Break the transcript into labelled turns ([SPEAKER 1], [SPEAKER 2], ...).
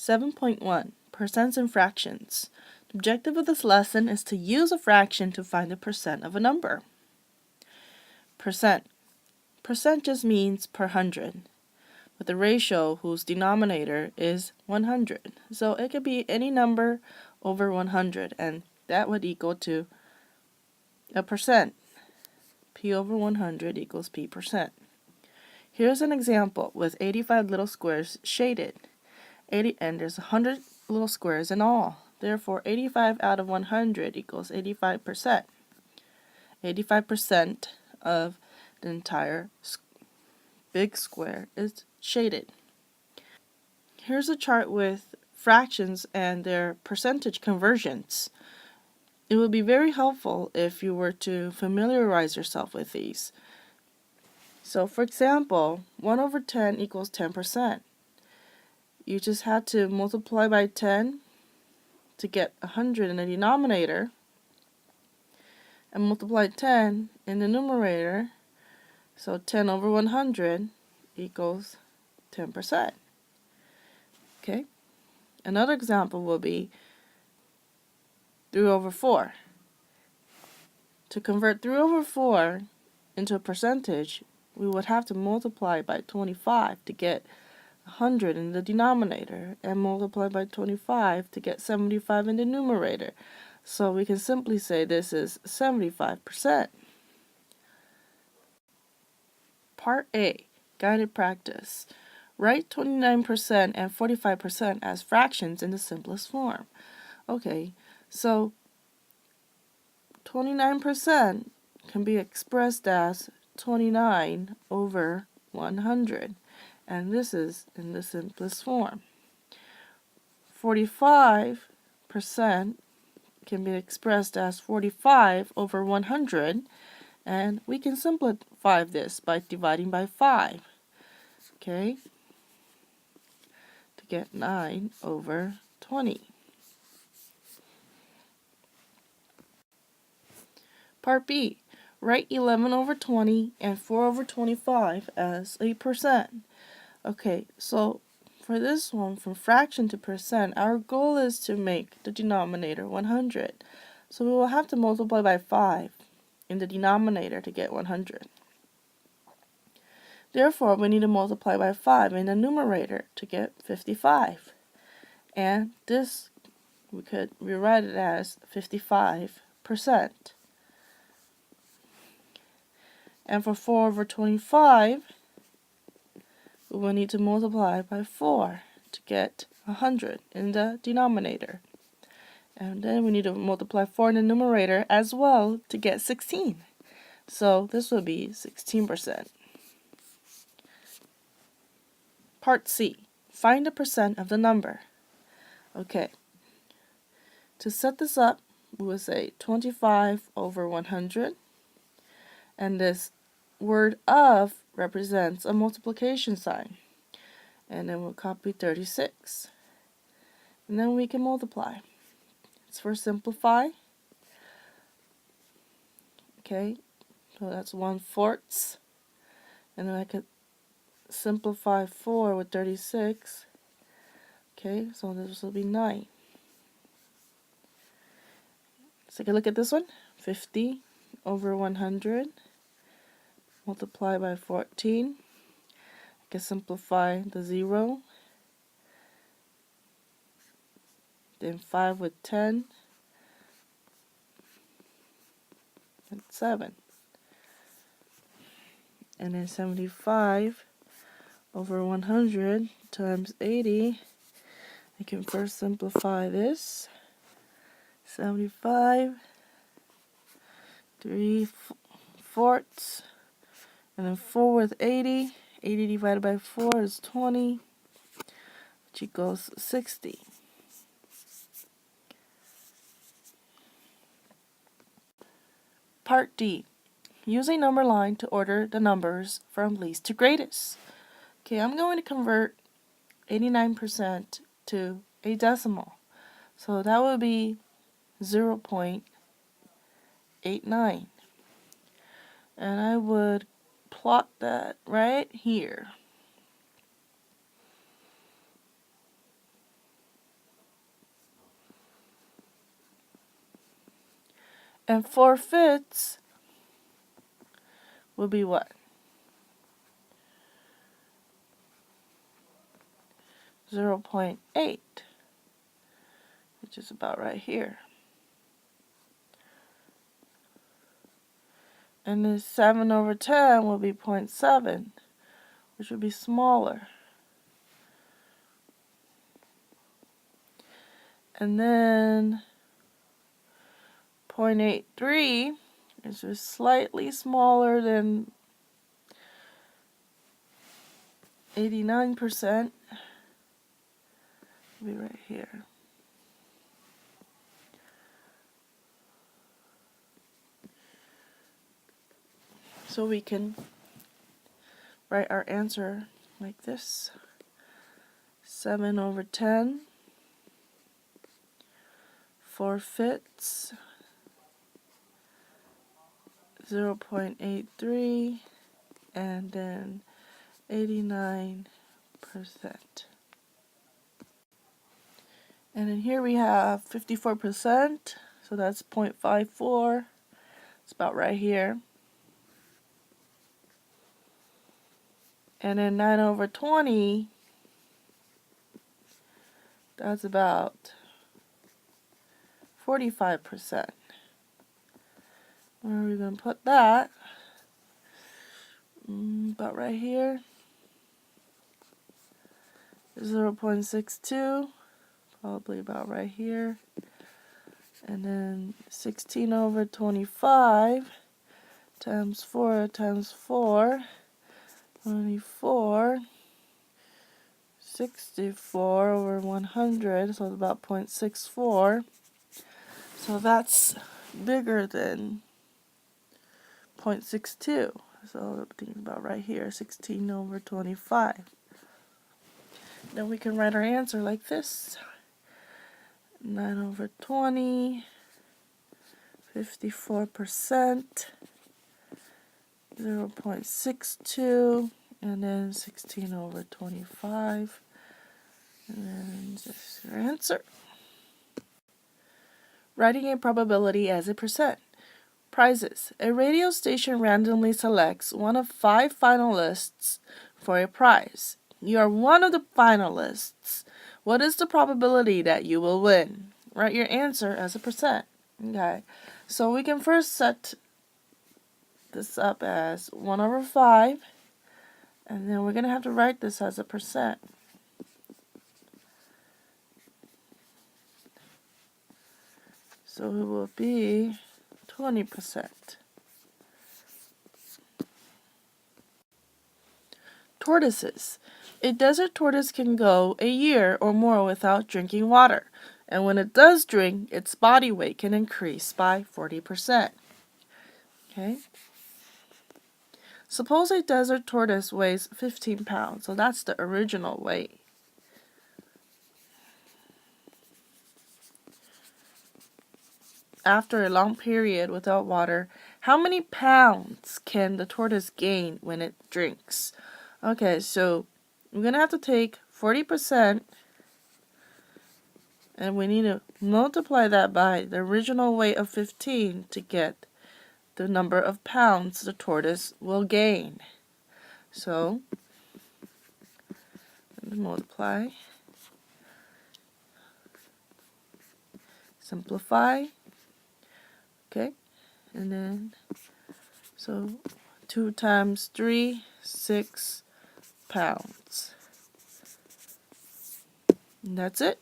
[SPEAKER 1] 7.1 Percents and Fractions. The objective of this lesson is to use a fraction to find the percent of a number. Percent. Percent just means per hundred, with a ratio whose denominator is 100. So it could be any number over 100, and that would equal to a percent. P over 100 equals P percent. Here's an example with 85 little squares shaded. And there's 100 little squares in all. Therefore, 85 out of 100 equals 85%. 85% of the entire big square is shaded. Here's a chart with fractions and their percentage conversions. It would be very helpful if you were to familiarize yourself with these. So, for example, 1 over 10 equals 10%. You just had to multiply by 10 to get 100 in the denominator, and multiply 10 in the numerator, so 10 over 100 equals 10%. Okay? Another example will be 3 over 4. To convert 3 over 4 into a percentage, we would have to multiply by 25 to get 100 in the denominator, and multiply by 25 to get 75 in the numerator. So we can simply say this is 75%. Part A, Guided Practice. Write 29% and 45% as fractions in the simplest form. Okay, so 29% can be expressed as 29 over 100. And this is in the simplest form. 45% can be expressed as 45 over 100, and we can simplify this by dividing by 5, okay, to get 9 over 20. Part B, write 11 over 20 and 4 over 25 as a percent. Okay, so for this one, from fraction to percent, our goal is to make the denominator 100. So we will have to multiply by 5 in the denominator to get 100. Therefore, we need to multiply by 5 in the numerator to get 55. And this, we could rewrite it as 55%. And for 4 over 25, we will need to multiply by 4 to get 100 in the denominator. And then we need to multiply 4 in the numerator as well to get 16. So this will be 16%. Part C, find the percent of the number. Okay, to set this up, we will say 25 over 100. And this word of represents a multiplication sign. And then we'll copy 36. And then we can multiply. It's for simplify. Okay, so that's 1/4. And then I could simplify 4 with 36. Okay, so this will be 9. Let's take a look at this one. 50 over 100. Multiply by 14. I can simplify the 0. Then 5 with 10. And 7. And then 75 over 100 times 80. I can first simplify this. 75, 3/4, and then 4 with 80. 80 divided by 4 is 20, which equals 60. Part D. Use a number line to order the numbers from least to greatest. Okay, I'm going to convert 89% to a decimal. So that would be 0.89. And I would plot that right here. And 4/5 will be what? 0.8, which is about right here. And then 7/10 will be 0.7, which would be smaller. And then 0.83 is just slightly smaller than 89%. It'll be right here. So we can write our answer like this. 7/10, 4/5, 0.83, and then 89%. And then here we have 54%, so that's 0.54. It's about right here. And then 9/20, that's about 45%. Where are we going to put that? About right here. 0.62, probably about right here. And then 16/25 times 4 times 4, 24. 64/100, so it's about 0.64. So that's bigger than 0.62. So I'm thinking about right here, 16/25. Then we can write our answer like this. 9/20, 54%, 0.62, and then 16/25. And then just your answer. Writing a probability as a percent. Prizes. A radio station randomly selects one of 5 finalists for a prize. You are one of the finalists. What is the probability that you will win? Write your answer as a percent. Okay, so we can first set this up as 1/5, and then we're going to have to write this as a percent. So it will be 20%. Tortoises. A desert tortoise can go a year or more without drinking water, and when it does drink, its body weight can increase by 40%. Okay? Suppose a desert tortoise weighs 15 pounds, so that's the original weight. After a long period without water, how many pounds can the tortoise gain when it drinks? Okay, so we're going to have to take 40%, and we need to multiply that by the original weight of 15 to get the number of pounds the tortoise will gain. So, multiply, simplify, okay, and then, so 2 times 3, 6 pounds. And that's it.